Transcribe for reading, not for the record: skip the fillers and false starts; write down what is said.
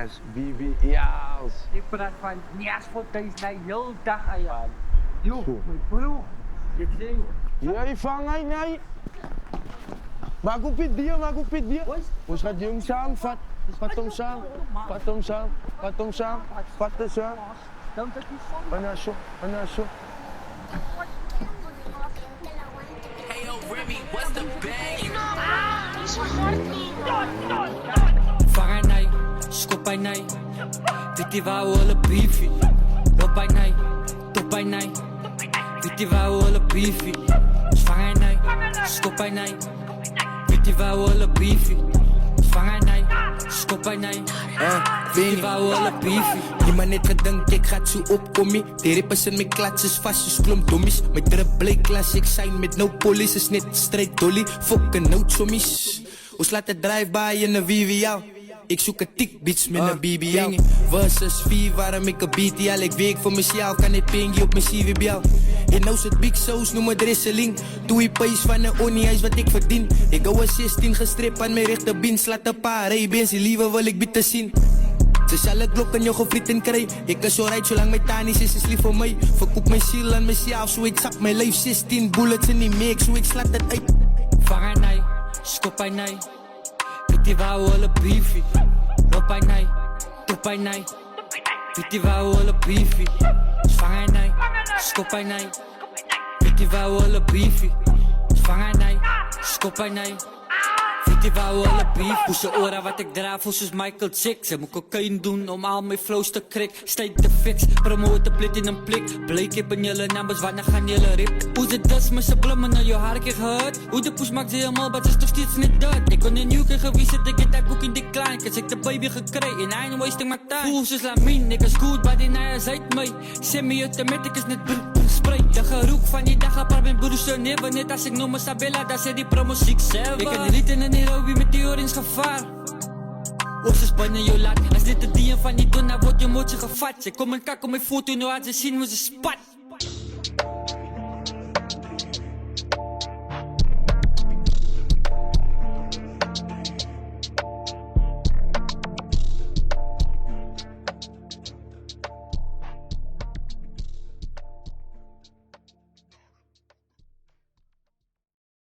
BBL's. Ik praat van Niasfontein na heel dag ayan. Yo, my bro. Dit sing. Jij vangen, nee. Magupit dia. Ons gaat jong saam, vat hom saam. Vat dit saam. Dan dat is van. Anasho. Hey yo, Remy, what's the bang? Vanganay, skopanay, vitiwa wala beefy. Lopanay, topanay, vitiwa wala beefy. Vanganay, skopanay, vitiwa wala beefy. Vanganay, skopanay, vitiwa wala beefy. Die man het gedink ek gaat so opkom nie. Die rappers in my klats is vast soos klomp dommies. My drip bly klas, ek sign met no police. Is net straight dolly, fucking no chommies. Ons laat het drive-by in een VVL. Ik zoek een tik beats met een BBL. Versus 4 waarom ik een BTL. Ik werk voor mezelf, kan het pingie op mijn CVBL. En nou zit big sauce, noem het wrestling. Doe je pijs van een onie, is wat ik verdien. Ik hou een 16 gestript aan mijn rechterbeen. Slaat een paar rijbeens, die liever wil ik bieten zien. Ze zal een klok aan jou gefrieten krijgen. Ik kan zo rijden zolang mijn tanis is lief voor mij. Verkoop mijn ziel aan mezelf, zo ik zak mijn lijf. 16 bullets in die mix, zo ik slaat het uit. Vanganay, skopanay, vitiwa wala beefy. Lopanay, topanay, vitiwa wala beefy. Vanganay, skopanay, vitiwa wala beefy. Vanganay, skopanay, vitiwa wala beefy. Pusse ora wat ik draaf voel soos Michael Jackson. Moet cocaïne doen om al mijn flows te krik. Stijt te fix, promote plit in een plik. Bleek heb in jullie numbers, wanneer gaan jullie rip? Hoe de das met z'n blummen naar je haar ik gehad. Hoe de push maakt ze helemaal, maar het is nog steeds niet dat. Ik kon in UK geweest, ik get dat boek in die klein. Cause ik de baby gekregen, en I ain't wasting my time. Voel soos Lamine, niggas good, maar die naja zijt mij. Semi-automatic is net spray. De geroek van die dag apart met broers en neven. Net als ik noem me Sabella, dat ze die promo ziek zelf. Ik heb niet in Nairobi met die orange gevaar. Of ze spannen jou laat. Als dit de dien van die doen, dan wordt je mootje gevat. Ze komen kak op mijn foto, nu had ze zien hoe ze spat.